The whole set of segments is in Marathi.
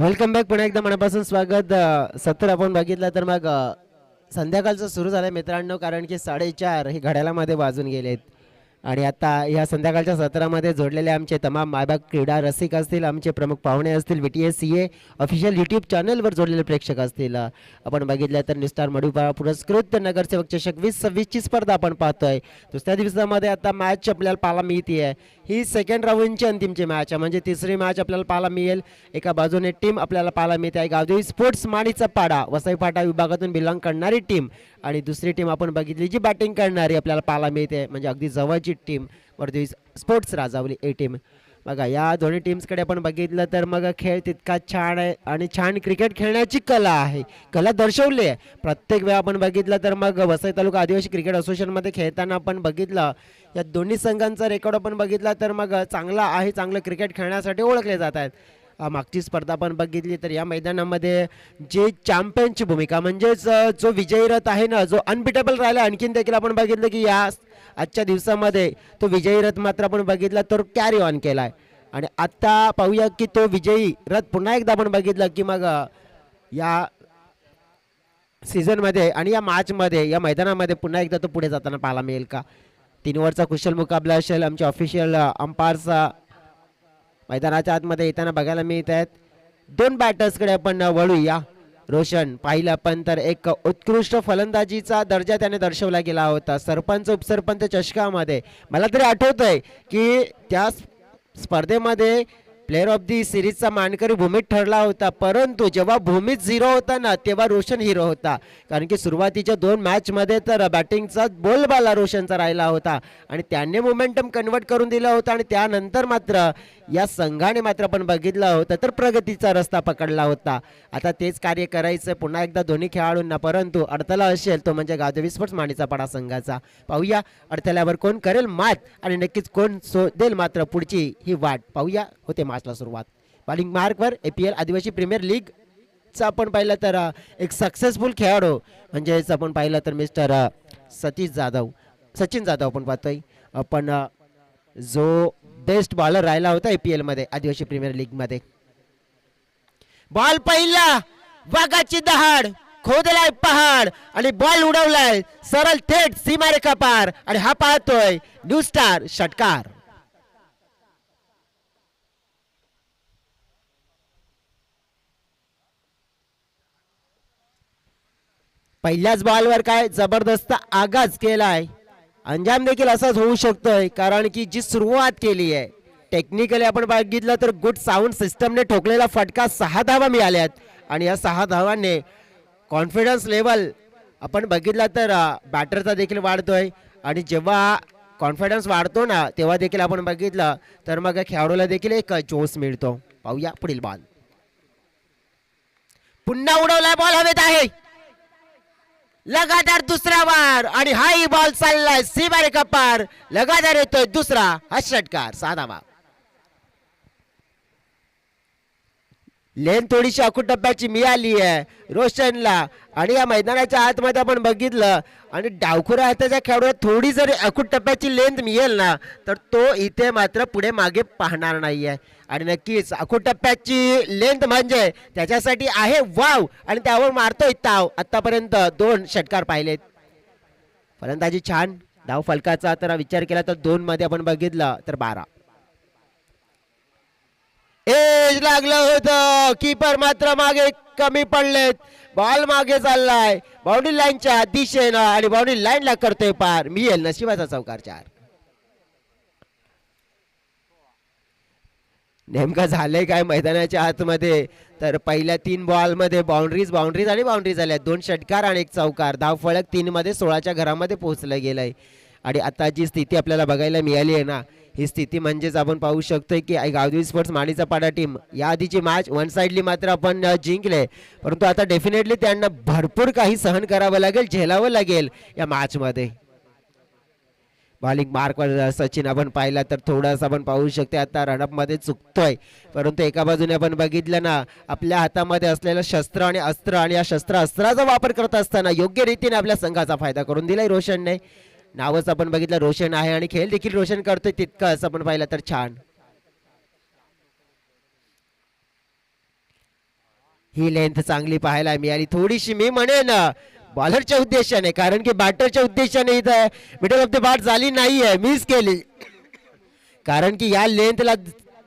Welcome back. पुन्हा एकदा मनापासून स्वागत. सत्र आपण बघितलं तर मग संध्याकाळचं सुरू झालं मित्रांनो, कारण की 4:30 हे घड्याळामध्ये वाजून गेलेत. आणि आता या संध्याकाळच्या सत्रामध्ये जोडलेले आमचे तमाम मायबाग क्रीडा रसिक असतील, आमचे प्रमुख पाहुणे असतील, VTSCA ऑफिशियल यूट्यूब चॅनलवर जोडलेले प्रेक्षक असतील. आपण बघितलं तर निस्टार मडुपा पुरस्कृत नगरसेवक चषक 2026ची स्पर्धा आपण पाहतोय. दुसऱ्या दिवसामध्ये आता मॅच आपल्याला पाहायला मिळते. ही सेकंड राऊंडची अंतिमची मॅच आहे, म्हणजे तिसरी मॅच आपल्याला पाहायला मिळेल. एका बाजूने टीम आपल्याला पाहायला मिळते आहे गावदेवी स्पोर्ट्स माणीचा पाडा वसई फाटा विभागातून बिलॉंग करणारी टीम, आणि दुसरी टीम आपण बघितली जी बॅटिंग करणारी आपल्याला पाहायला मिळते, म्हणजे अगदी जवळची टीम वर्धवी स्पोर्ट्स राजावली ए टीम. बघा या दोन्ही टीम्सकडे आपण बघितलं तर मग खेळ तितका छान आहे आणि छान क्रिकेट खेळण्याची कला आहे, कला दर्शवली आहे. प्रत्येक वेळा आपण बघितलं तर मग वसई तालुका आदिवासी क्रिकेट असोसिएशनमध्ये खेळताना आपण बघितलं या दोन्ही संघांचा रेकॉर्ड आपण बघितला तर मग चांगला आहे, चांगलं क्रिकेट खेळण्यासाठी ओळखले जात आहेत. मागची स्पर्धा आपण बघितली तर या मैदानामध्ये जे चॅम्पियनची भूमिका म्हणजेच जो विजयी रथ आहे ना, जो अनबिटेबल राहिला, आणखीन देखील आपण बघितलं की या आजच्या दिवसामध्ये तो विजयी रथ मात्र आपण बघितला तर कॅरी ऑन केला आहे. आणि आता पाहूया की तो विजयी रथ पुन्हा एकदा आपण बघितलं की मग या सीझनमध्ये आणि या मॅचमध्ये या मैदानामध्ये पुन्हा एकदा तो पुढे जाताना पाहायला मिळेल का. 3 ओव्हरचा कुशल मुकाबला असेल. आमच्या ऑफिशियल अंपायरचा मैदानाच्या आतमध्ये येताना बघायला मिळत आहेत. 2 बॅटर्सकडे आपण वळूया. रोशन पाहिलं आपण तर एक उत्कृष्ट फलंदाजीचा दर्जा त्याने दर्शवला गेला होता सरपंच उपसरपंच चषकामध्ये. मला तरी आठवत आहे की त्या स्पर्धेमध्ये प्लेअर ऑफ दी सिरीजचा मानकरी भूमीत ठरला होता, परंतु जेव्हा भूमीत 0 होता ना तेव्हा रोशन हिरो होता, कारण की सुरुवातीच्या 2 मॅचमध्ये तर बॅटिंगचा बोलबाला रोशनचा राहिला होता आणि त्याने मोमेंटम कन्वर्ट करून दिला होता. आणि त्यानंतर मात्र या संघाने मात्र आपण बघितलं होतं तर प्रगतीचा रस्ता पकडला होता. आता तेच कार्य करायचं पुन्हा एकदा दोन्ही खेळाडूंना, परंतु अडथळा असेल तो म्हणजे गावदेवी स्पोर्ट्स माणीचा पाडा संघाचा. पाहूया अडथळ्यावर कोण करेल मात आणि नक्कीच कोण देईल मात्र पुढची ही वाट. पाहूया होते मॅचला सुरुवात. बॉलिंग मार्कवर APL आदिवासी प्रीमियर लीगचा आपण पाहिलं तर एक सक्सेसफुल खेळाडू म्हणजेच आपण पाहिलं तर मिस्टर सचिन जाधव आपण पाहतोय. आपण जो बेस्ट बॉलर राहिला होता APL मध्ये आदिवासी प्रीमियर लीग मध्ये. बॉल पहिला वाघाची दहाड, खोदलाय पहाड आणि बॉल उडवलाय सरळ थेट सीमारेखा पार, आणि हा पाहतोय न्यू स्टार षटकार. पहिल्याच बॉलवर काय जबरदस्त आगाज केलाय. अंजाम देखील असाच होऊ शकतोय, कारण की जी सुरुवात केली आहे टेक्निकली आपण बघितलं तर गुड साऊंड सिस्टमने ठोकलेला फटका 6 धावा मिळाल्यात, आणि या 6 धावांनी कॉन्फिडन्स लेवल आपण बघितला तर बॅटरचा देखील वाढतोय. आणि जेव्हा कॉन्फिडन्स वाढतो ना तेव्हा देखील आपण बघितलं तर मग खेळाडूला देखील एक जोश मिळतो. पाहूया पुढील बॉल. पुन्हा उडवलाय बॉल हवेत आहे, लगातार दुसरा वार, आणि हाही बॉल चाललाय सीमारेखा पार, लगातार येतोय दुसरा हा षटकार. 6 धावा. लेन थोडीशी अकूट टप्प्याची मिळाली आहे रोशनला, आणि या मैदानाच्या आतमध्ये आपण बघितलं आणि डावखुरा हाताच्या खेळाडूला थोडी जरी अकूट टप्प्याची लेंथ मिळेल ना तर तो इथे मात्र पुढे मागे पाहणार नाहीये. आणि नक्कीच अकूट टप्प्याची लेंथ म्हणजे त्याच्यासाठी आहे वाव, आणि त्यावर मारतोय ताव. आतापर्यंत 2 षटकार पाहिलेत. फलंदाजी छान. धाव फलकाचा तर विचार केला तर 2 मध्ये आपण बघितलं तर 12. एज लागलं होतं, कीपर मात्र मागे कमी पडलेत. बॉल मागे चाललाय बाउंड्री लाईनच्या दिशेनं, आणि बाउंड्री लाईनला करतोय पार. मिळेल नशिबाचा चौकार 4. नेमकं झालंय काय मैदानाच्या आतमध्ये तर पहिल्या 3 बॉलमध्ये बाउंड्रीज आणि बाउंड्रीज झाल्या. 2 षटकार आणि 1 चौकार. धाव फलक 3 मध्ये 16च्या घरामध्ये पोहोचलं गेलंय. आणि आता जी स्थिती आपल्याला बघायला मिळाली आहे ना, ही स्थिती म्हणजेच आपण पाहू शकतोय की गावदेवी स्पोर्ट्स माणीचा पाडा टीम या आधीची मॅच 1 साइडली मात्र आपण जिंकले, परंतु आता डेफिनेटली त्यांना भरपूर काही सहन करावं लागेल, झेलावं लागेल या मॅच मध्ये. बॉलिंग मार्कवर सचिन आपण पाहिला तर थोडासा आपण पाहू शकते आता रनअप मध्ये चुकतोय, परंतु एका बाजूने आपण बघितलं ना आपल्या हातामध्ये असलेलं शस्त्र आणि अस्त्र, आणि या शस्त्र अस्त्राचा वापर करत असताना योग्य रीतीने आपल्या संघाचा फायदा करून दिलाय रोशनने. नावच आपण बघितलं रोशन आहे आणि खेळ देखील रोशन करतोय तितकं असं आपण पाहिलं तर छान. ही लेंथ चांगली पाहायला मिळाली, थोडीशी मी म्हणेन बॉलरच्या उद्देशाने, कारण की बॅटरच्या उद्देशाने इथं मिडल ऑफ द बॅट झाली नाहीये, मिस केली. कारण की या लेंथला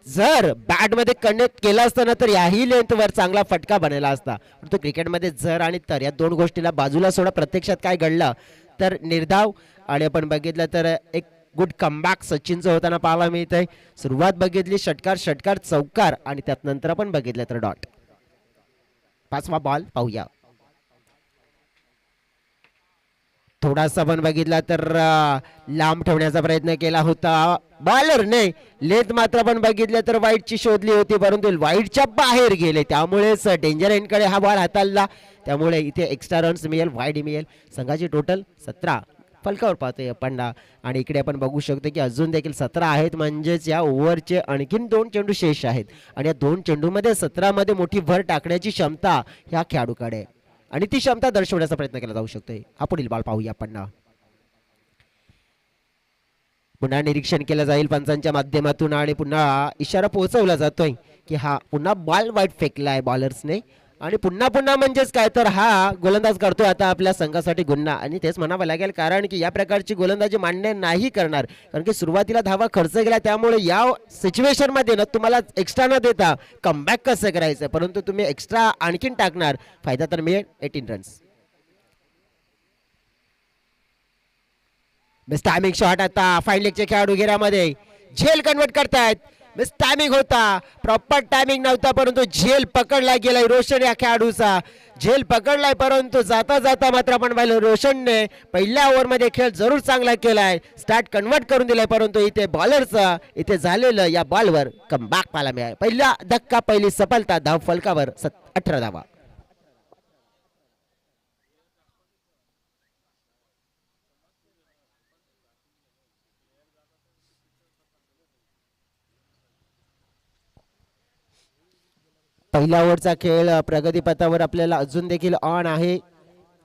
जर बॅट मध्ये कनेक्ट केला असताना तर याही लेंथ वर चांगला फटका बनला असता. परंतु क्रिकेटमध्ये जर आणि तर या दोन गोष्टीला बाजूला सोडा, प्रत्यक्षात काय घडलं तर निर्धाव. आणि आपण बघितलं तर एक गुड कमबॅक सचिनचं होताना पाहायला मिळत आहे. सुरुवात बघितली षटकार षटकार चौकार आणि त्यात नंतर आपण बघितलं तर डॉट. पाचवा बॉल पाहूया. थोडासा पण बघितला तर लांब ठेवण्याचा प्रयत्न केला होता बॉलरने. लेंथ मात्र आपण बघितलं तर वाईटची शोधली होती, परंतु वाईटच्या बाहेर गेले, त्यामुळेच डेंजर एंडकडे हा बॉल हाताळला. त्यामुळे इथे एक्स्ट्रा रन्स मिळेल, वाईड मिळेल. संघाची टोटल 17 फलकावर पाहतोय आपण. आणि इकडे आपण बघू शकतो की अजून देखील 17 आहेत, म्हणजेच या ओव्हरचे आणखीन 2 चेंडू शेष आहेत. आणि या 2 चेंडूमध्ये 17 मध्ये मोठी भर टाकण्याची क्षमता ह्या खेळाडूकडे, आणि ती क्षमता दर्शवण्याचा प्रयत्न केला जाऊ शकतोय. हा पुढील बॉल पाहूया आपण. पुन्हा निरीक्षण केलं जाईल पंचांच्या माध्यमातून आणि पुन्हा इशारा पोहोचवला जातोय की हा पुन्हा बॉल वाईट फेकलाय बॉलर्सने. आणि पुन्हा पुन्हा म्हणजेच काय तर हा गोलंदाज करतोय आता आपल्या संघासाठी गुन्हा, आणि तेच म्हणावं लागेल, कारण की या प्रकारची गोलंदाजी मान्य नाही करणार. कारण की सुरुवातीला धावा खर्च केला, त्यामुळे या सिच्युएशन मध्ये ना तुम्हाला एक्स्ट्रा न देता कमबॅक कसं करायचं, परंतु तुम्ही एक्स्ट्रा आणखीन टाकणार, फायदा तर मिळेल 18 रन्स. मिस टायमिंग शॉट आता फाईन लेगचे खेळाडू घेऱ्यामध्ये झेल कन्वर्ट करतायत. मिस टायमिंग होता, प्रॉपर टायमिंग नव्हता, परंतु झेल पकडला गेलाय रोशन या खेळाडूचा. झेल पकडलाय, परंतु जाता जाता मात्र आपण पाहिलं रोशनने पहिल्या ओव्हरमध्ये खेळ जरूर चांगला केलाय, स्टार्ट कन्वर्ट करून दिलाय, परंतु इथे बॉलरचा इथे झालेलं या बॉलवर कमबॅक पाहायला मिळाला. पहिला धक्का, पहिली सफलता, धाव फलकावर 18 धावा. पहिल्या ओव्हरचा खेळ प्रगतीपथावर आपल्याला अजून देखील ऑन आहे.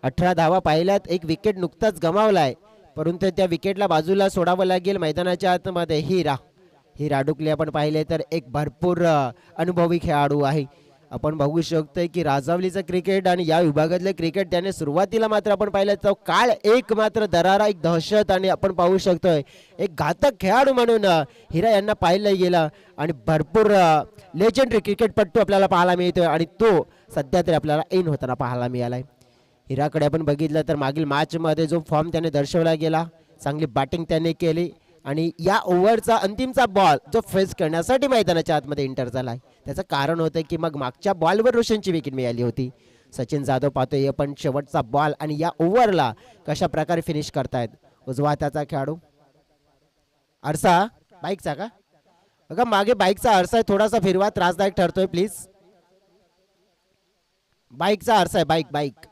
18 धावा पाहिल्यात, एक विकेट नुकताच गमावलाय, परंतु त्या विकेटला बाजूला सोडावं लागेल. मैदानाच्या आतमध्ये ही राडुकली आपण पाहिले तर एक भरपूर अनुभवी खेळाडू आहे. आपण बघू शकतोय की राजावलीचं क्रिकेट आणि या विभागातले क्रिकेट त्याने सुरुवातीला मात्र आपण पाहिलं तो काळ एक मात्र दरारा, एक दहशत, आणि आपण पाहू शकतोय एक घातक खेळाडू म्हणून हिरा यांना पाहिलं गेलं. आणि भरपूर लेजेंडरी क्रिकेटपट्टू आपल्याला पाहायला मिळतोय, आणि तो सध्या तरी आपल्याला इन होताना पाहायला मिळालाय. हिराकडे आपण बघितलं तर मागील मॅचमध्ये जो फॉर्म त्याने दर्शवला गेला, चांगली बॅटिंग त्याने केली, आणि या ओव्हरचा अंतिमचा बॉल जो फेस करण्यासाठी मैदानाच्या आतमध्ये इंटर झाला आहे, त्याचं कारण होतं की मग मागच्या बॉलवर रोशनची विकेट मिळाली होती. सचिन जाधव पाहतोय पण शेवटचा बॉल आणि या ओव्हरला कशा प्रकारे फिनिश करतायत. उजवा हाताचा खेळाडू, आरसा बाईकचा का बघा, मागे बाईकचा आरसा आहे, थोडासा फिरवा, त्रासदायक ठरतोय प्लीज. बाईकचा आरसा आहे, बाईक बाईक.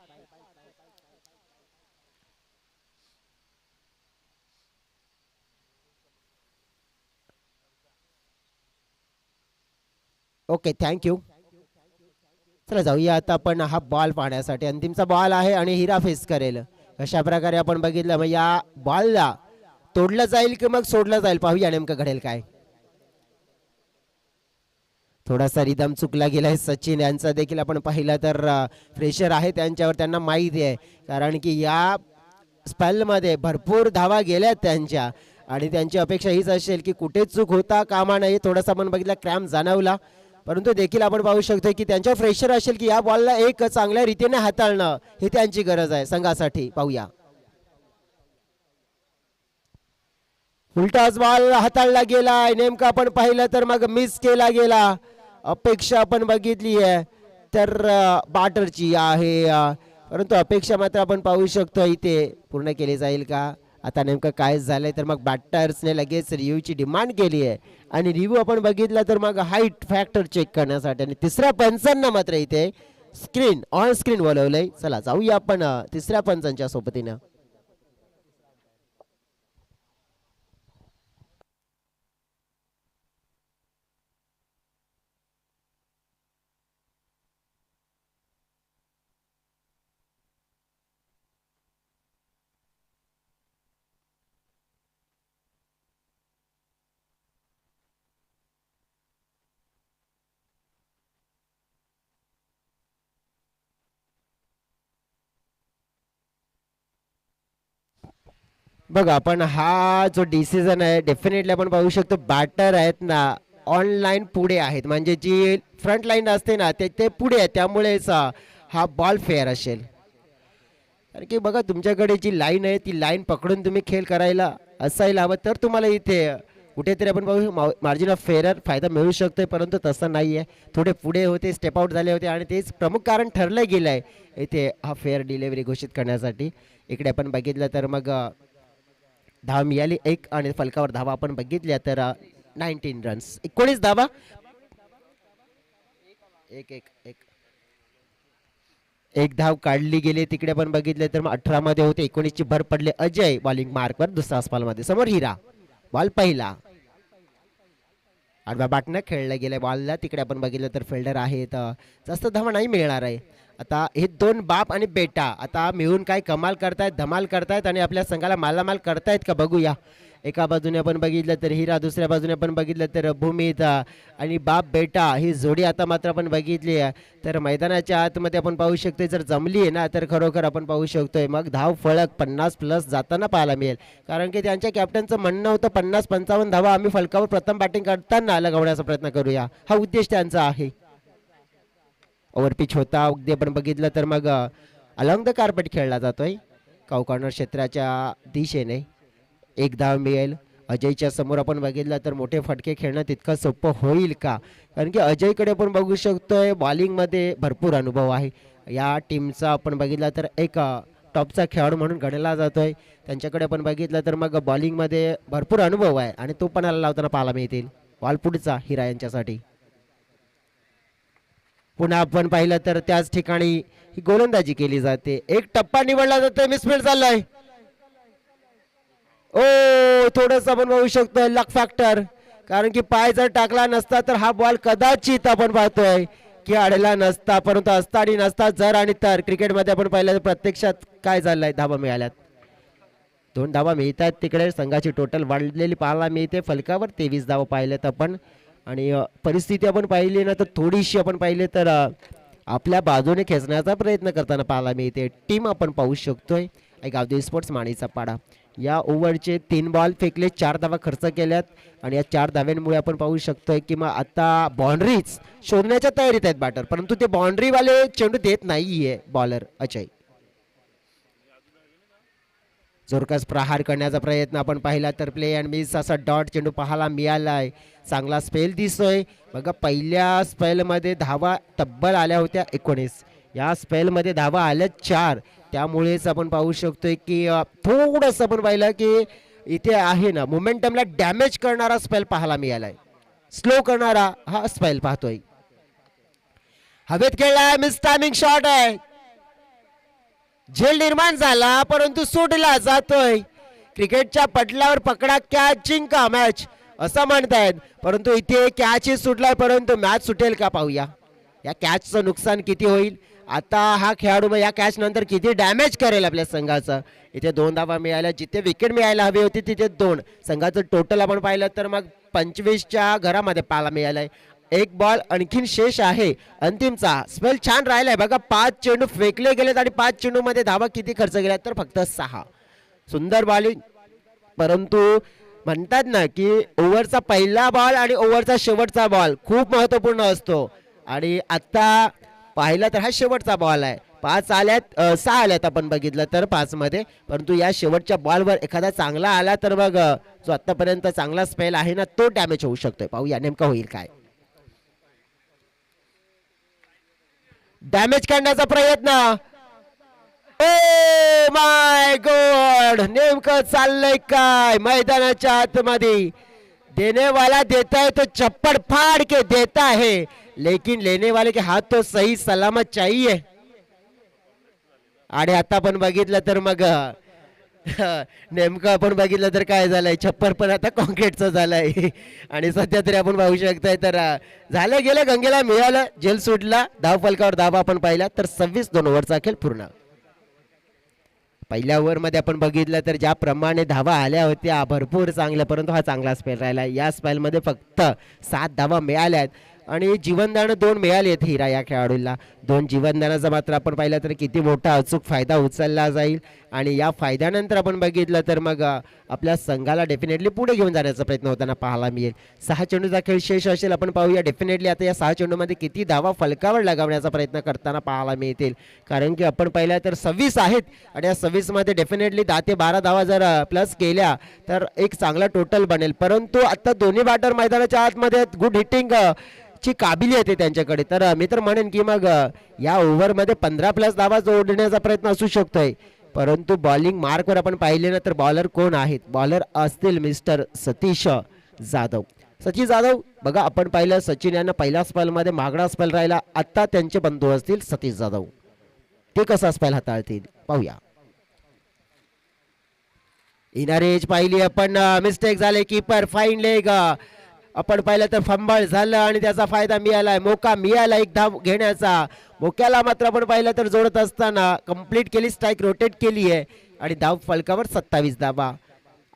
Okay, thank you. चला जाऊया आता आपण हा बॉल पाहण्यासाठी. अंतिमचा बॉल आहे आणि हिरा फेस करेल. अशा प्रकारे आपण बघितलं, मग या बॉलला तोडलं जाईल की मग सोडलं जाईल, पाहूया नेमकं घडेल काय. थोडासा रिदम चुकला गेलाय सचिन यांचा देखील आपण पाहिलं तर प्रेशर आहे त्यांच्यावर, त्यांना माहिती आहे, कारण की या स्पेलमध्ये भरपूर धावा गेल्यात त्यांच्या, आणि त्यांची अपेक्षा हीच असेल की कुठे चूक होता कामा नाही. थोडासा आपण बघितला क्रॅम्प जाणवला, परंतु देखील आपण पाहू शकतो की त्यांच्यावर प्रेशर असेल की या बॉलला एक चांगल्या रीतीने हाताळणं ही त्यांची गरज आहे संघासाठी. पाहूया, उलटाच बॉल हाताळला गेला, नेमका आपण पाहिलं तर मग मिस केला गेला. अपेक्षा आपण बघितली आहे तर बॅटरची आहे, परंतु अपेक्षा मात्र आपण पाहू शकतो इथे पूर्ण केली जाईल का. आता नेमकं काय झालंय तर मग बॅटर्सने लगेच रिव्ह्यूची डिमांड केली आहे, आणि रिव्ह्यू आपण बघितला तर मग हाईट फॅक्टर चेक करण्यासाठी, आणि तिसऱ्या पंचांना मात्र इथे स्क्रीन ऑन स्क्रीन बोलवलंय. चला जाऊया आपण तिसऱ्या पंचांच्या सोबतीनं. बघा आपण हा जो डिसिजन आहे डेफिनेटली आपण पाहू शकतो बॅटर आहेत ना ऑनलाईन पुढे आहेत म्हणजे जी फ्रंट लाईन असते ना ते पुढे आहे त्यामुळेच हा बॉल फेअर असेल. कारण की बघा तुमच्याकडे जी लाईन आहे ती लाईन पकडून तुम्ही खेळ करायला असायला हवं तर तुम्हाला इथे कुठेतरी आपण पाहू मार्जिन ऑफ फेअर फायदा मिळू शकतोय परंतु तसं नाही आहे. थोडे पुढे होते स्टेप आउट झाले होते आणि तेच प्रमुख कारण ठरलं गेलं आहे इथे हा फेअर डिलिव्हरी घोषित करण्यासाठी. इकडे आपण बघितलं तर मग धावा मिळाली एक आणि फलकावर धावा आपण बघितल्या तर 19 रन्स 19 धावा एक एक एक एक धाव काढली गेली. तिकडे आपण बघितले तर मग 18 मध्ये होते 19 ची भर पडले अजय बॉलिंग मार्कवर दुसरा स्पॉल मध्ये समोर हिरा बॉल पहिला आडव्या बाटनं खेळलं गेलं बॉलला. तिकडे आपण बघितलं तर फिल्डर आहेत जास्त धावा नाही मिळणार आहे. आता हे दोन बाप आणि बेटा आता मिळून काय कमाल करतायत धमाल करतायत आणि आपल्या संघाला मालामाल करतायत का बघूया. एका बाजूने आपण बघितलं तर हिरा दुसऱ्या बाजूने आपण बघितलं तर भूमित आणि बाप बेटा ही जोडी आता मात्र आपण बघितली तर मैदानाच्या आतमध्ये आपण पाहू शकतो जर जमली आहे ना तर खरोखर आपण पाहू शकतोय मग धाव फळक 50+ जाताना पाहायला मिळेल. कारण की त्यांच्या कॅप्टनचं म्हणणं होतं 50-55 धावा आम्ही फलकावर प्रथम बॅटिंग करताना लगवण्याचा प्रयत्न करूया हा उद्देश त्यांचा आहे. ओव्हरपिच होता अगदी आपण बघितलं तर मग अलॉंग द कार्पेट खेळला जातोय काऊ कॉर्नर क्षेत्राच्या दिशेने. एक धाव मिळेल. अजयच्या समोर आपण बघितलं तर मोठे फटके खेळणं तितकं सोपं होईल का कारण की अजयकडे आपण बघू शकतोय बॉलिंगमध्ये भरपूर अनुभव आहे. या टीमचा आपण बघितलं तर एक टॉपचा खेळाडू म्हणून गणला जातोय. त्यांच्याकडे आपण बघितलं तर मग बॉलिंगमध्ये भरपूर अनुभव आहे आणि तो पण लावताना पाहायला मिळतील. बॉल पुढचा हिरा यांच्यासाठी. पुन्हा आपण पाहिलं तर त्याच ठिकाणी ही गोलंदाजी केली जाते. एक टप्पा निवडला जातोय मिसफील्ड चाललाय. ओ थोडंसं आपण बघू शकतो लक फॅक्टर कारण की पाय जर टाकला नसता तर हा बॉल कदाचित आपण पाहतोय की अडला नसता परंतु असता आणि नसता जर आणि तर क्रिकेटमध्ये आपण पाहिलं तर प्रत्यक्षात काय झालंय धावा मिळाल्यात 2 धावा मिळतात. तिकडे संघाची टोटल वाढलेली पाहायला मिळते फलकावर 23 धावा पाहिल्यात आपण आणि परिस्थिती आपण पाहिली ना तर थोडीशी आपण पाहिले तर आपल्या बाजूने खेचण्याचा प्रयत्न करताना पाहायला मिळते. टीम आपण पाहू शकतोय गावदेवी स्पोर्ट्स माणीचा पाडा. या ओव्हरचे 3 बॉल फेकले 4 धावा खर्च केल्यात आणि या 4 धाव्यांमुळे आपण पाहू शकतोय की मग आता बाउंड्रीज शोधण्याच्या तयारीत आहेत बॅटर परंतु ते बाउंड्रीवाले चेंडू देत नाहीये बॉलर अजय. जोरकस प्रहार करण्याचा प्रयत्न आपण पाहिला तर प्ले अँड मिस असा डॉट चेंडू पाहायला मिळालाय. चांगला स्पेल दिसतोय बघा. पहिल्या स्पेलमध्ये धावा तब्बल आल्या होत्या 19 या स्पेलमध्ये धावा आल्या 4 त्यामुळेच आपण पाहू शकतोय की थोडंसं आपण पाहिलं की इथे आहे ना मोमेंटमला डॅमेज करणारा स्पेल पाहायला मिळालाय. स्लो करणारा हा स्पेल पाहतोय. हवेत खेळलाय मिस टायमिंग शॉट आहे. झेल निर्माण झाला परंतु सोडला जातोय. क्रिकेटच्या पटलावर पकडा कॅच जिंका मॅच असं म्हणतायत परंतु इथे कॅच सुटलाय परंतु मॅच सुटेल का पाहूया. या कॅचचं नुकसान किती होईल आता हा खेळाडू या कॅच नंतर किती डॅमेज करेल आपल्या संघाचं. इथे 2 धावा मिळाल्या जिथे विकेट मिळायला हवी होती तिथे 2 संघाचं टोटल आपण पाहिलं तर मग 25च्या घरामध्ये पाहायला मिळालंय. 1 बॉल आणखीन शेष आहे अंतिमचा. स्पेल छान राहिलाय बघा. 5 चेंडू फेकले गेलेत आणि 5 चेंडू मध्ये धावा किती खर्च केल्या तर फक्त 6. सुंदर बॉलिंग परंतु म्हणतात ना की ओव्हरचा पहिला बॉल आणि ओव्हरचा शेवटचा बॉल खूप महत्त्वपूर्ण असतो आणि आता पाहिलं तर हा शेवटचा बॉल आहे. 5 आल्यात 6 आल्यात आपण बघितलं तर 5 मध्ये परंतु या शेवटच्या बॉलवर एखादा चांगला आला तर मग जो आतापर्यंत चांगला स्पेल आहे ना तो डॅमेज होऊ शकतोय. पाहूया नेमका होईल काय. डॅमेज करण्याचा प्रयत्न. ओ माय गॉड नेमकं चाललंय काय मैदानाच्या आतमध्ये. देने वाला देता है तो चप्पड़ फाड़ के देता है लेकिन लेने वाले के हाथ तो सही सलामत चाहिए. आणि आता आपण बघितलं तर मग नेमकं आपण बघितलं तर काय झालंय छप्पर पण आता कॉन्क्रीटचं झालंय आणि सध्या तरी आपण पाहू शकताय तर झालं गेलं गंगेला मिळालं जेल सुटला. धाव फलकावर धावा आपण पाहिला तर 26 2 ओव्हरचा खेळ पूर्ण. पहिल्या ओव्हरमध्ये आपण बघितलं तर ज्याप्रमाणे धावा आल्या होत्या भरपूर चांगल्या परंतु हा चांगला स्पेल राहिला. या स्पेलमध्ये फक्त 7 धावा मिळाल्यात आणि जीवनदान 2 मिळाली आहेत हिरा या खेळाडूला. 2 जीवनदानाचा मात्र आपण पाहिलं तर किती मोठा अचूक फायदा उचलला जाईल आणि या फायद्यानंतर आपण बघितलं तर मग आपल्या संघाला डेफिनेटली पुढे घेऊन जाण्याचा प्रयत्न होताना पाहायला मिळेल. 6 चेंडूचा खेळ शेष असेल. आपण पाहूया डेफिनेटली आता या 6 चेंडूमध्ये किती धावा फलकावर लगावण्याचा प्रयत्न करताना पाहायला मिळतील, कारण की आपण पाहिलं तर 26 आहेत आणि या 26 मध्ये डेफिनेटली 10 ते 12 धावा जर प्लस केल्या तर एक चांगला टोटल बनेल. परंतु आता दोन्ही बॅटर मैदानाच्या आतमध्ये गुड हिटिंग ची काबिलियत आहे त्यांच्याकडे. तर मी तर म्हणेन की मग या ओव्हरमध्ये 15 प्लस धावा जोडण्याचा प्रयत्न असू शकतोय. परंतु बॉलिंग मार्कवर आपण पाहिले ना तर बॉलर कोण आहेत, बॉलर असतील मिस्टर सतीश जाधव. सचिन जाधव बघा, आपण पाहिलं सचिन यांना पहिल्या स्पेलमध्ये मागणा स्पेल राहिला. आता त्यांचे बंधू असतील सतीश जाधव, ते कसा स्पेल हाताळतील पाहूया. इनर एज पाहिली आपण, मिस्टेक झाले. कीपर फाईन लेग आपण पाहिलं तर फंबल झालं आणि त्याचा फायदा मिळालाय. मोका मिळाला एक धाव घेण्याचा. मोक्याला मात्र आपण पाहिलं तर जोडत असताना कंप्लीट केली, स्ट्राईक रोटेट केली आहे आणि धाव फलकावर 27 धावा.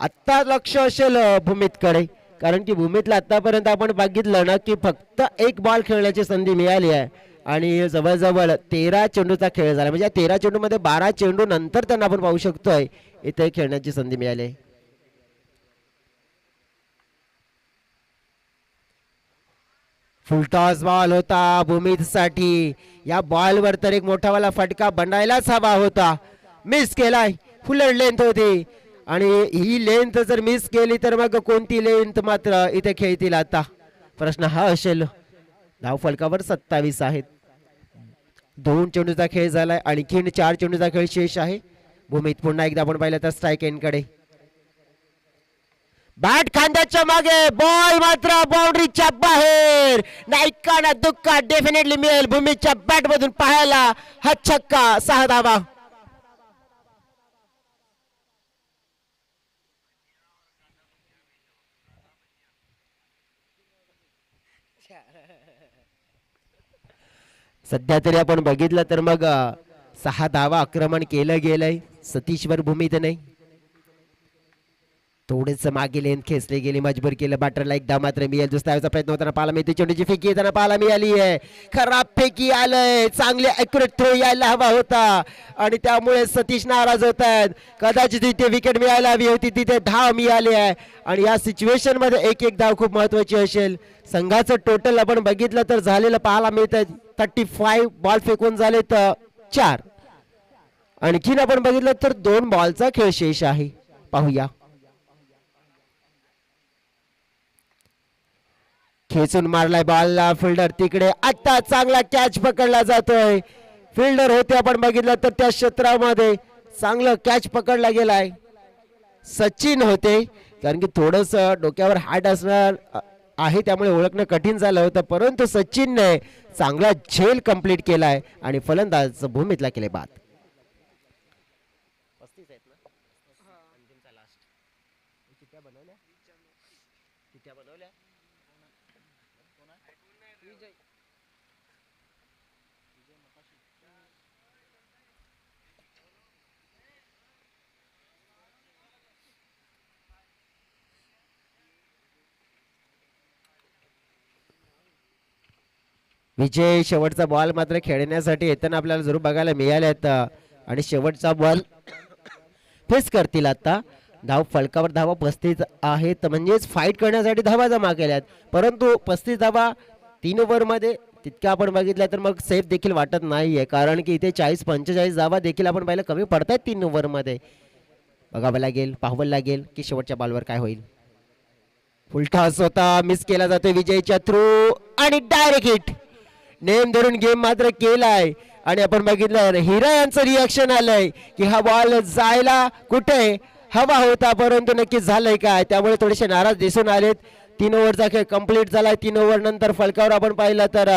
आत्ता लक्ष असेल भूमितकडे, कारण की भूमितला आतापर्यंत आपण बघितलं ना की फक्त एक बॉल खेळण्याची संधी मिळाली आहे आणि जवळजवळ 13 चेंडूचा खेळ झाला. म्हणजे 13 चेंडूमध्ये 12 चेंडू नंतर त्यांना आपण पाहू शकतोय इथे खेळण्याची संधी मिळाली. फुलटॉस बॉल होता भूमितसाठी. या बॉलवर तर एक मोठावाला फटका बनायलाच हवा होता. मिस केलाय. फुल लेंथ होती आणि ही लेंथ जर मिस केली तर मग कोणती लेंथ मात्र इथे खेळतील आता प्रश्न हा असेल. धाव फलकावर 27 आहेत. 2 चेंडूचा खेळ झालाय, आणखीन 4 चेंडूचा खेळ शेष आहे. भूमित पुन्हा एकदा आपण पाहिलं तर स्ट्राईक एंडकडे. बॅट खांद्याच्या मागे, बॉल मात्र बाउंड्रीच्या बाहेर. नाईका ना दुक्का डेफिनेटली मिळेल भूमीच्या बॅट मधून पाहायला. हा छक्का, 6 धावा. सध्या तरी आपण बघितलं तर मग 6 धावा आक्रमण केलं गेलंय. सतीशवर भूमित नाही. थोडेच मागे लेंथ खेचली गेली, मजबूर केलं बॅटरला. एकदा मात्र मिळेल. दुसऱ्याचा प्रयत्न होताना पाहायला मिळते. चेंडूची फेकी येताना पाहायला मिळाली आहे. खराब फेकी आलंय. चांगले ॲक्युरेट थ्रो यायला हवा होता आणि त्यामुळे सतीश नाराज होत आहेत. कदाचित तिथे विकेट मिळायला हवी होती, तिथे धाव मिळाली आहे आणि या सिच्युएशन मध्ये एक एक धाव खूप महत्वाची असेल. संघाचं टोटल आपण बघितलं तर झालेलं पाहायला मिळतंय 35. बॉल फेकून झाले तर 4. आणखीन आपण बघितलं तर 2 बॉलचा खेळ शेष आहे. पाहूया. खेचून मारलाय बॉलला फिल्डर तिकडे. आता चांगला कॅच पकडला जातोय. फिल्डर होते आपण बघितलं तर त्या क्षेत्रामध्ये चांगलं कॅच पकडला गेलाय. सचिन होते, कारण की थोडस डोक्यावर हात असणार आहे त्यामुळे ओळखणं कठीण झालं होतं, परंतु सचिनने चांगला झेल कंप्लीट केलाय आणि फलंदाज भूमीतला केले बाद. विजय शेवटचा बॉल मात्र खेळण्यासाठी येताना आपल्याला जरूर बघायला मिळाल्यात आणि शेवटचा बॉल फेस करतील. आता धाव फलकावर धावा 35 आहेत, म्हणजेच फाईट करण्यासाठी धावा जमा केल्यात. परंतु 35 धावा 3 ओव्हरमध्ये तितक्या आपण बघितल्या तर मग सेफ देखील वाटत नाहीये, कारण की इथे 40-45 धावा देखील आपण पाहिलं कमी पडतायत 3 ओव्हरमध्ये. बघावं लागेल, पाहावं लागेल की शेवटच्या बॉलवर काय होईल. फुलटॉस होता, मिस केला जातोय विजयच्या थ्रू आणि डायरेक्ट हिट. नेम धरून गेम मात्र केलाय आणि आपण बघितलं हिरा यांचं रिॲक्शन आलंय की हा बॉल जायला कुठे हवा होता, परंतु नक्कीच झालंय काय, त्यामुळे थोडेसे नाराज दिसून आलेत. 3 ओव्हरचा खेळ कंप्लीट झाला. 3 ओव्हर नंतर फलकावर आपण पाहिलं तर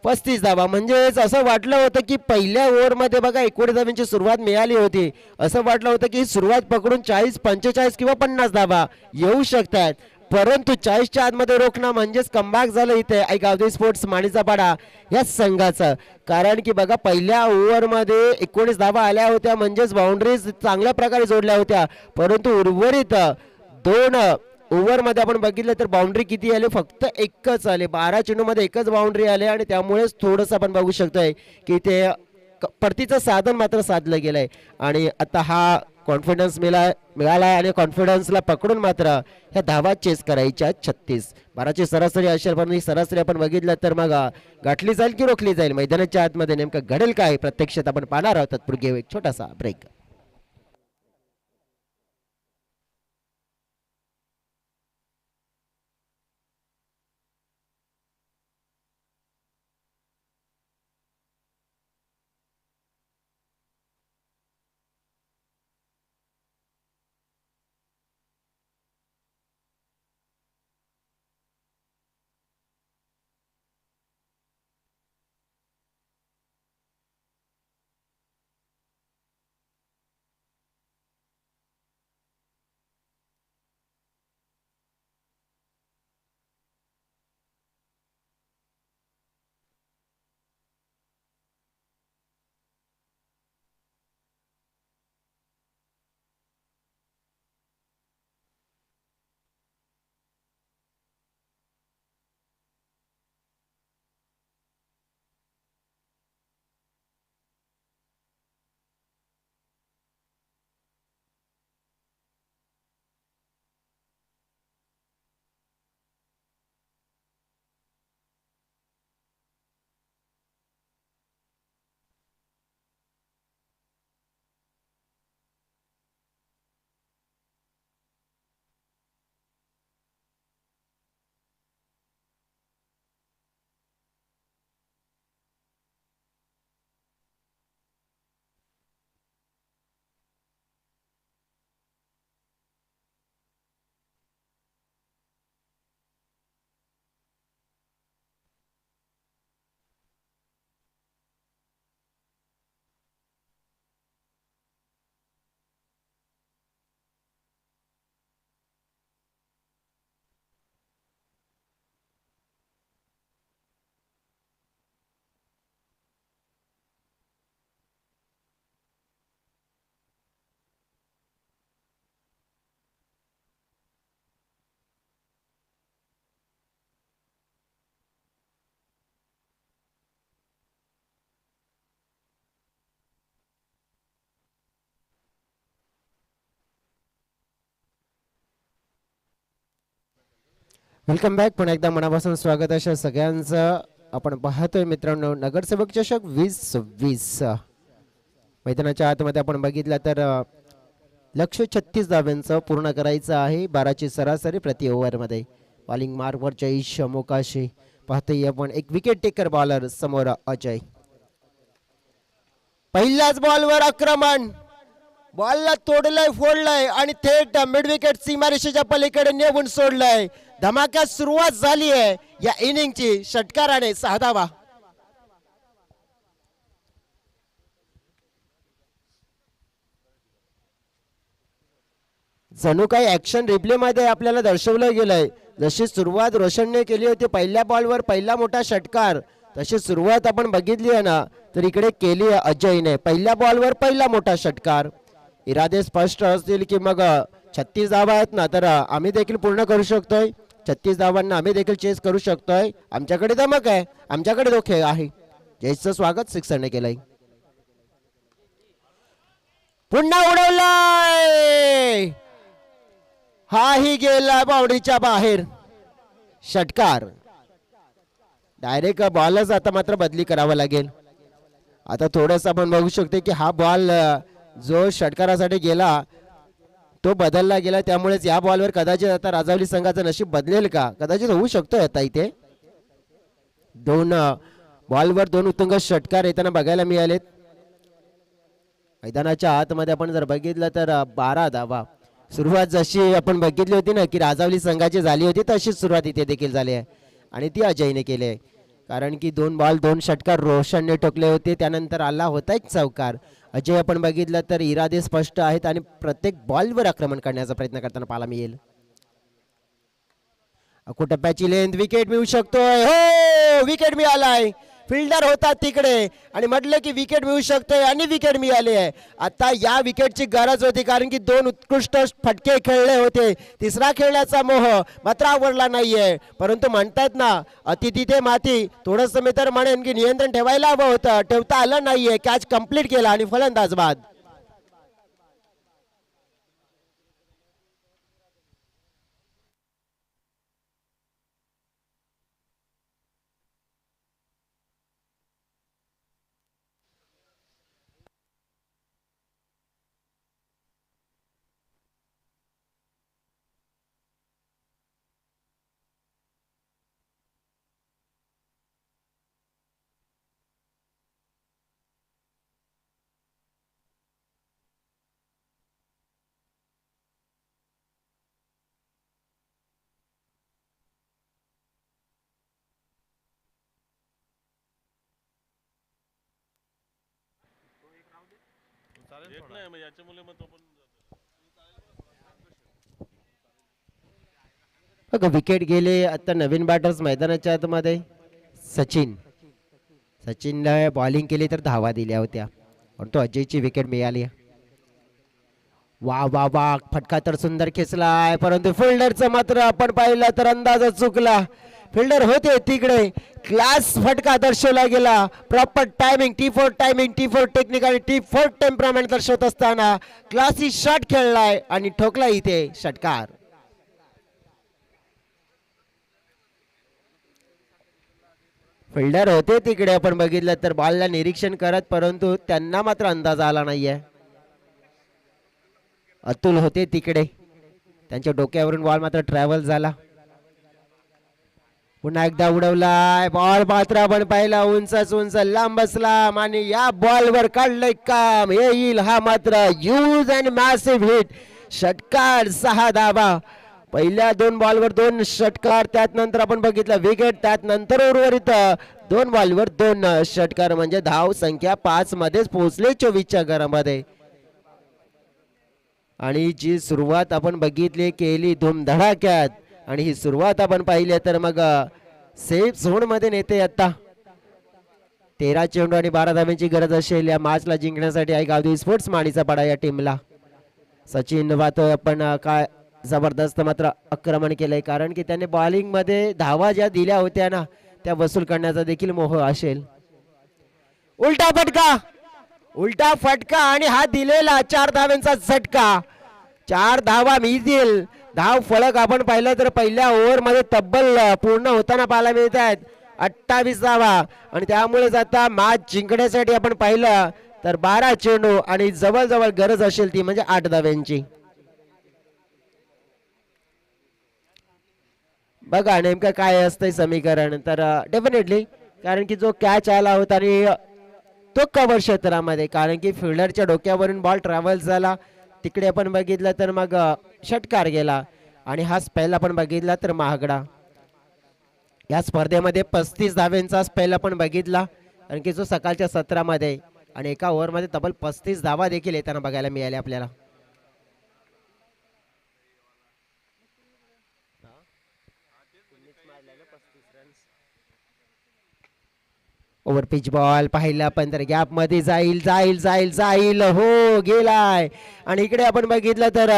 35 धावा. म्हणजेच असं वाटलं होतं की पहिल्या ओव्हरमध्ये बघा 19 धावांची सुरुवात मिळाली होती. असं वाटलं होतं की सुरुवात पकडून 40-45 किंवा 50 धावा येऊ शकतात, परंतु 40च्या आतमध्ये रोखणं म्हणजेच कमबॅक झालं इथे गावदेवी स्पोर्ट्स माणीचा पाडा या संघाचं. कारण की बघा पहिल्या ओव्हरमध्ये 19 धावा आल्या होत्या, म्हणजेच बाउंड्रीज चांगल्या प्रकारे जोडल्या होत्या, परंतु उर्वरित 2 ओव्हरमध्ये आपण बघितलं तर बाउंड्री किती आले, फक्त एकच आले. 12 चेंडूमध्ये एकच बाउंड्री आले आणि त्यामुळेच थोडंसं आपण बघू शकतोय की ते परतीचं साधन मात्र साधलं गेलंय. आणि आता हा कॉन्फिडन्स मिळाला आणि कॉन्फिडन्सला पकडून मात्र ह्या धावा चेस करायच्या 36. 12ची सरासरी असेल, पण ही सरासरी आपण बघितलं तर मग गाठली जाईल की रोखली जाईल, मैदानाच्या आतमध्ये नेमकं घडेल काय प्रत्यक्षात आपण पाहणार आहोत. तत्पूर्वी एक छोटासा ब्रेक. Welcome back. पुन्हा एकदा मनापासून स्वागत अशा सगळ्यांचं. आपण पाहतोय मित्रांनो नगरसेवक चषक 2026 मैदानाच्या आतमध्ये आपण बघितलं तर लक्ष्य 36 धाव्यांचं पूर्ण करायचं आहे. 12ची सरासरी प्रति ओव्हरमध्ये. बॉलिंग मार्कवरच्या ईश मोकाशी पाहतोय आपण एक विकेट टेकर बॉलर समोर अजय. पहिल्याच बॉलवर आक्रमण, बॉलला तोडलंय फोडलंय आणि थेट मिड विकेट सीमारेषेच्या पलीकडे नेऊन सोडलंय. धमाक्यात सुरुवात झाली आहे या इनिंगची षटकाराने 6 धावा. जणू काही ऍक्शन रिप्ले मध्ये आपल्याला दर्शवलं गेलंय. जशी सुरुवात रोशनने केली होती पहिल्या बॉलवर पहिला मोठा षटकार, तशी सुरुवात आपण बघितली आहे ना, तर इकडे केली आहे अजयने. पहिल्या बॉलवर पहिला मोठा षटकार. इरादे स्पष्ट असतील की मग 36 धावा आहेत ना, तर आम्ही देखील पूर्ण करू शकतोय. 36 धावांना आम्ही देखील चेस करू शकतोय. आमच्याकडे धमक आहे, आमच्याकडे धोके आहे. जयचं स्वागत सिक्सरने केलंय. पुन्हा उडवलाय, हाही गेला बाउंड्रीच्या बाहेर. षटकार. डायरेक्ट बॉलच आता मात्र बदली करावा लागेल. आता थोडंसं आपण बघू शकतो की हा बॉल जो षटकारासाठी गेला तो बदलला गेला, त्यामुळेच या बॉलवर कदाचित आता राजावली संघाचं नशीब बदलेल का, कदाचित होऊ शकतो. आता इथे 2 बॉलवर 2 उत्तुंग षटकार येताना बघायला मिळालेत. मैदानाच्या आतमध्ये आपण जर बघितलं तर 12 धावा. सुरुवात जशी आपण बघितली होती ना की राजावली संघाची झाली होती, तशीच सुरुवात इथे देखील झाली आहे आणि ती अजयने केली आहे. कारण की 2 बॉल 2 षटकार रोशनने ठोकले होते, त्यानंतर आला होता एक चौकार. अजय आपण बघितलं तर इरादे स्पष्ट आहेत आणि प्रत्येक बॉलवर आक्रमण करण्याचा प्रयत्न करताना पाहायला मिळेल. अकुटप्प्याची लेंथ, विकेट मिळू शकतोय. हो, विकेट मिळालाय. फिल्डर होता तिकडे आणि म्हटलं की विकेट मिळू शकते आणि विकेट मिळाली आहे. आता या विकेटची गरज होती कारण की दोन उत्कृष्ट फटके खेळले होते. तिसरा खेळण्याचा मोह मात्र आवडला नाहीये. परंतु म्हणतात ना अति तिथे माती, थोडंसं मी तर म्हणेन की नियंत्रण ठेवायला हवं होतं, ठेवता आलं नाहीये. कॅच कंप्लीट केला आणि फलंदाज बाद. विकेट गेले. आता नवीन बॅटर्स मैदानाच्या आतमध्ये सचिन. सचिनने बॉलिंग केली तर धावा दिल्या होत्या परंतु अजयची विकेट मिळाली. वा वा वा, फटका तर सुंदर खेचलाय परंतु फिल्डरचं मात्र आपण पाहिलं तर अंदाज चुकला. फिल्डर होते तिकडे, क्लास फटका दर्शवला गेला. Proper timing, T4 timing, T4 technique आणि T4 टेम्परामेंट दर्शवत असताना क्लासी शॉट खेळलाय आणि ठोकला इथे षटकार. फिल्डर होते तिकडे आपण बघितलं तर बॉलला निरीक्षण करत परंतु त्यांना मात्र अंदाज आला नाहीये. अतुल होते तिकडे, त्यांच्या डोक्यावरून बॉल मात्र ट्रॅव्हल झाला. पुन्हा एकदा उडवलाय बॉल मात्र आपण पाहिला उंचच उंच लांब बसला आणि या बॉलवर काढलंय काम. येईल हा मात्र यूज अँड मॅसिव्ह हिट. षटकार, 6 धावा. पहिल्या 2 बॉलवर 2 षटकार, त्यात नंतर आपण बघितलं विकेट, त्यात नंतर उर्वरित 2 बॉलवर 2 षटकार म्हणजे धाव संख्या 5 मध्येच पोहोचले 24च्या घरामध्ये. आणि जी सुरुवात आपण बघितली केली धूमधडाक्यात आणि ही सुरुवात आपण पाहिली तर मग सेफ झोन मध्ये नेते. आता 13 चेंडू आणि 12 धाव्यांची गरज असेल या मॅचला जिंकण्यासाठी. आई गावदेवी स्पोर्ट्स माणीचा पाडा या टीमला. सचिन वाहतोय आपण काय जबरदस्त मात्र आक्रमण केलंय कारण की त्याने बॉलिंग मध्ये धावा ज्या दिल्या होत्या ना त्या वसूल करण्याचा देखील मोह असेल. उलटा फटका, उलटा फटका आणि हा दिलेला 4 धाव्यांचा झटका. 4 धावा मिळतील. धाव फलक आपण पाहिलं तर पहिल्या ओव्हर मध्ये तब्बल पूर्ण होताना पाहायला मिळत आहेत 28 धावा आणि त्यामुळेच आता मॅच जिंकण्यासाठी आपण पाहिलं तर 12 चेंडू आणि जवळजवळ गरज असेल ती म्हणजे 8 धाव्यांची. बघा नेमकं काय असतंय समीकरण तर डेफिनेटली कारण की जो कॅच आला होता आणि तो कव्हर क्षेत्रामध्ये कारण की फिल्डरच्या डोक्यावरून बॉल ट्रॅव्हल झाला तिकडे आपण बघितलं तर मग षटकार गेला आणि हा स्पेल आपण बघितला तर महागडा. या स्पर्धेमध्ये 35 धाव्यांचा स्पेल आपण बघितला कारण की जो सकाळच्या सत्रामध्ये आणि एका ओव्हरमध्ये तब्बल 35 धावा देखील येताना बघायला मिळाल्या आपल्याला. ओव्हर पिच बॉल पाहिला पण तर गॅप मध्ये जाईल जाईल जाईल जाईल हो गेलाय आणि इकडे आपण बघितलं तर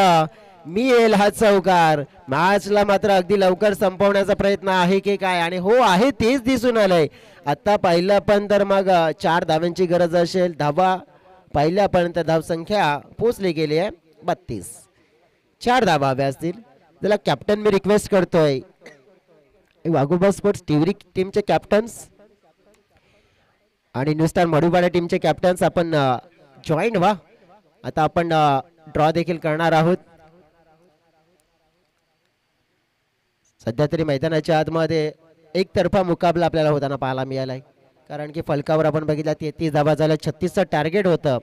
मिळेल हा चौकार. मॅचला मात्र अगदी लवकर संपवण्याचा प्रयत्न आहे की काय आणि हो आहे तेच दिसून आलंय. आता पाहिलं पण तर मग 4 धाव्यांची गरज असेल. धावा पहिल्यापर्यंत धावसंख्या पोहोचली गेली आहे 32. 4 धावा हव्या असतील. त्याला कॅप्टन मी रिक्वेस्ट करतोय वाघोबा स्पोर्ट्स टिवरी टीमचे कॅप्टन्स आणि न्यूस्टार मडुबाडा टीमचे कॅप्टन्स आपण जॉईन व्हा. आता आपण ड्रॉ देखील करणार आहोत. सध्या तरी मैदानाच्या आतमध्ये एकतर्फा मुकाबला आपल्याला होताना पाहायला मिळालाय कारण की फलकावर आपण बघितलं 33 धावा झाल्या. 36चं टार्गेट होतं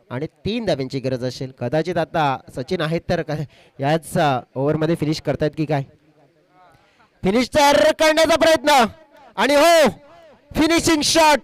आणि 3 धाव्यांची गरज असेल. कदाचित आता सचिन आहेत तर याच ओव्हरमध्ये फिनिश करतायत की काय. फिनिश करण्याचा प्रयत्न आणि हो फिनिशिंग शॉट